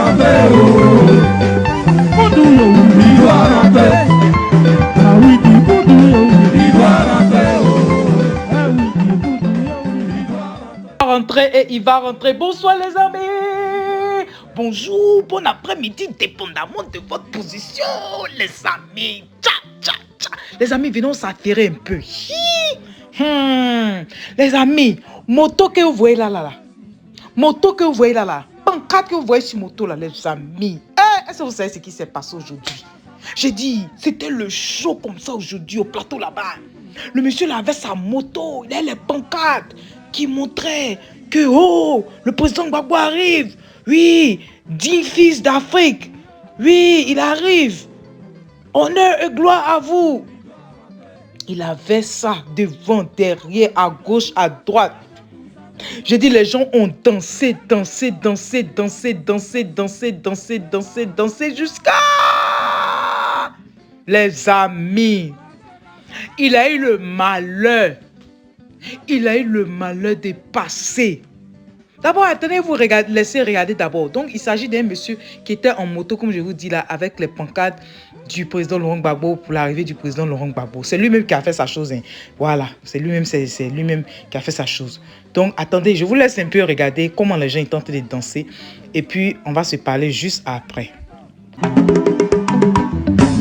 rentrer, oh. Il doit rentrer. Ah oui, il doit rentrer, oh. Ah oui, il doit rentrer et il va rentrer. Bonsoir les amis. Bonjour, bon après-midi, dépendamment de votre position, les amis. Tcha, tcha, tcha. Les amis, venons s'affairer un peu. Les amis, moto que vous voyez là. Moto que vous voyez là. Pancarte que vous voyez sur moto là, les amis. Est-ce que vous savez ce qui s'est passé aujourd'hui? J'ai dit, c'était le show comme ça aujourd'hui au plateau là-bas. Le monsieur là avait sa moto, il a les pancartes qui montraient que, oh, le président Gbagbo arrive. Oui, 10 fils d'Afrique. Oui, il arrive. Honneur et gloire à vous. Il avait ça devant, derrière, à gauche, à droite. J'ai dit, les gens ont dansé jusqu'à... Les amis, il a eu le malheur. Il a eu le malheur de passer. D'abord, attendez, vous laissez regarder d'abord. Donc, il s'agit d'un monsieur qui était en moto, comme je vous dis là, avec les pancartes du président Laurent Gbagbo pour l'arrivée du président Laurent Gbagbo. C'est lui-même qui a fait sa chose. Hein. Voilà, c'est lui-même qui a fait sa chose. Donc, attendez, je vous laisse un peu regarder comment les gens tentent de danser. Et puis, on va se parler juste après.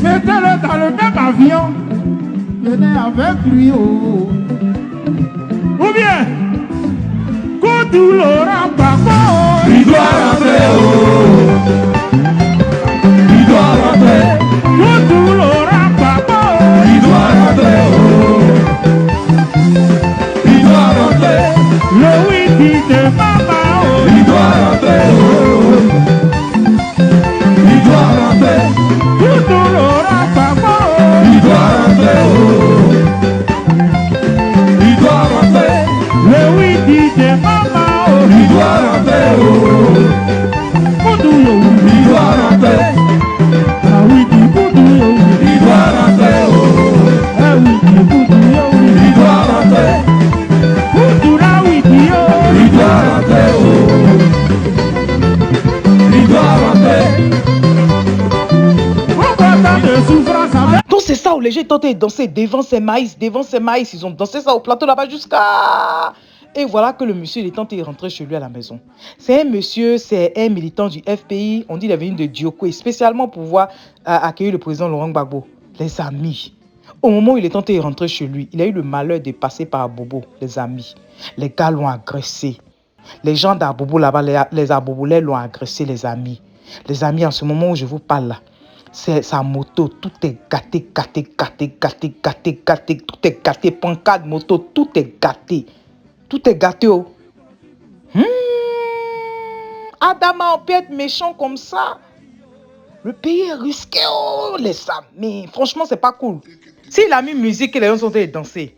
Mettez-le dans le même avion. Venez avec lui. Oh. Ou bien, Koudou Laurent Gbagbo. Il doit rentrer, oh. Il doit rentrer. Koudou Laurent Gbagbo. Il doit rentrer, oh. Il doit rentrer. Le wiki de Mama, oh. Il doit rentrer, oh. Il doit rentrer. Koudou Laurent Gbagbo. Il doit rentrer, oh. Il doit rentrer. Le wiki de Mama, oh. Il doit rentrer, oh. Koudou Laurent. Il doit rentrer. Ah oui, Koudou Laurent. Il doit rentrer, oh. Ah oui, Koudou Laurent. Il doit rentrer. Koudou la wiki, oh. Il doit rentrer, oh. Il doit rentrer. Donc c'est ça où les gens tentaient de danser devant ces maïs. Ils ont dansé ça au plateau là-bas jusqu'à... Et voilà que le monsieur, il est tenté de rentrer chez lui à la maison. C'est un monsieur, c'est un militant du FPI. On dit qu'il est venu de Diokoé, spécialement pour pouvoir accueillir le président Laurent Gbagbo. Les amis, au moment où il est tenté de rentrer chez lui, il a eu le malheur de passer par Bobo, les amis. Les gars l'ont agressé. Les gens d'Abobo là-bas, les Abobolais l'ont agressé, les amis. Les amis, en ce moment où je vous parle là, c'est sa moto, tout est gâté, tout est gâté, pancarte moto, tout est gâté. Tout est gâté, oh. Adama, on peut être méchant comme ça. Le pays est risqué, oh, les amis. Franchement, c'est pas cool. S'il a mis musique et les gens sont en train de danser,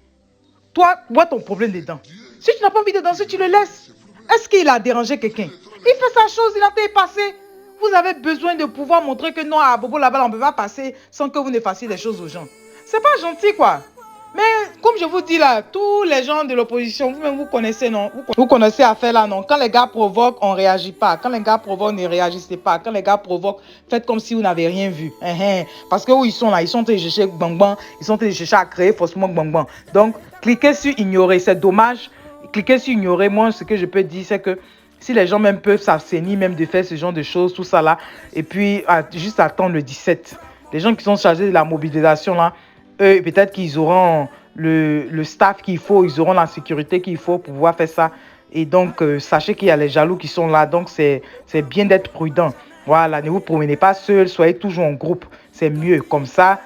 toi, vois ton problème dedans. Si tu n'as pas envie de danser, tu le laisses. Est-ce qu'il a dérangé quelqu'un? Il fait sa chose, il a fait passer. Vous avez besoin de pouvoir montrer que non, à Bobo là-bas, on ne peut pas passer sans que vous ne fassiez des choses aux gens. C'est pas gentil, quoi. Mais comme je vous dis là, tous les gens de l'opposition, vous-même vous connaissez, non? Vous connaissez à faire là, non? Quand les gars provoquent, on ne réagit pas. Quand les gars provoquent, ne réagissez pas. Quand les gars provoquent, faites comme si vous n'avez rien vu. Parce que où ils sont là, ils sont en train de chercher bang. Ils sont en train de chercher à créer faussement bang. Donc, cliquez sur ignorer. C'est dommage. Cliquez sur ignorer. Moi, ce que je peux dire, c'est que si les gens même peuvent s'abstenir même de faire ce genre de choses, tout ça là, et puis juste attendre le 17. Les gens qui sont chargés de la mobilisation là, eux, peut-être qu'ils auront le staff qu'il faut, ils auront la sécurité qu'il faut pour pouvoir faire ça. Et donc, sachez qu'il y a les jaloux qui sont là. Donc, c'est bien d'être prudent. Voilà, ne vous promenez pas seul, soyez toujours en groupe. C'est mieux. Comme ça,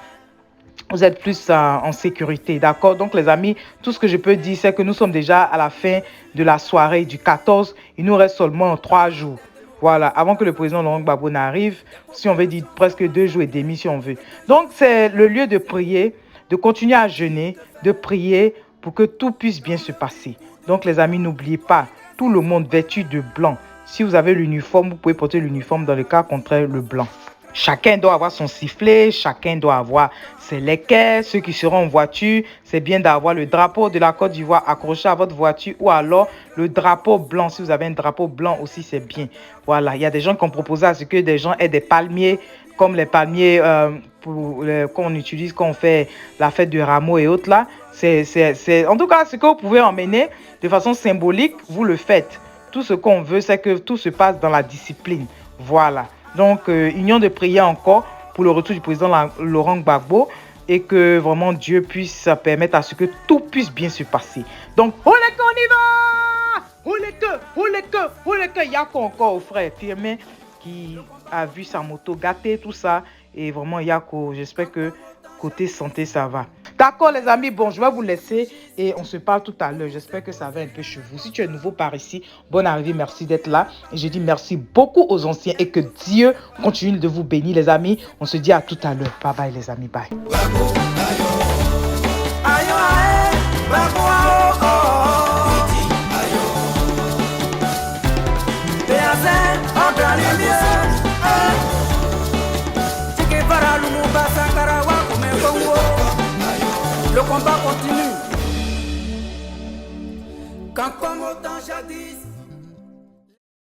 vous êtes plus en sécurité. D'accord? Donc, les amis, tout ce que je peux dire, c'est que nous sommes déjà à la fin de la soirée du 14. Il nous reste seulement 3 jours. Voilà, avant que le président Laurent Gbagbo n'arrive, si on veut dire presque 2 jours et demi, si on veut. Donc, c'est le lieu de prier, de continuer à jeûner, de prier pour que tout puisse bien se passer. Donc, les amis, n'oubliez pas, tout le monde vêtu de blanc. Si vous avez l'uniforme, vous pouvez porter l'uniforme dans le cas contraire, le blanc. Chacun doit avoir son sifflet, chacun doit avoir ses lequets. Ceux qui seront en voiture, c'est bien d'avoir le drapeau de la Côte d'Ivoire accroché à votre voiture ou alors le drapeau blanc. Si vous avez un drapeau blanc aussi, c'est bien. Voilà, il y a des gens qui ont proposé à ce que des gens aient des palmiers, comme les palmiers qu'on utilise quand on fait la fête du rameau et autres là. En tout cas, ce que vous pouvez emmener de façon symbolique, vous le faites. Tout ce qu'on veut, c'est que tout se passe dans la discipline. Voilà. Donc, union de prière encore pour le retour du président Laurent Gbagbo et que vraiment Dieu puisse permettre à ce que tout puisse bien se passer. Donc, on y va! Il y a encore au frère Firmin qui a vu sa moto gâtée, tout ça. Et vraiment, Yako, j'espère que côté santé, ça va. D'accord, les amis, bon, je vais vous laisser et on se parle tout à l'heure. J'espère que ça va un peu chez vous. Si tu es nouveau par ici, bonne arrivée, merci d'être là. Et je dis merci beaucoup aux anciens et que Dieu continue de vous bénir, les amis. On se dit à tout à l'heure. Bye bye, les amis, bye. Le combat continue. Quand comme autant jadis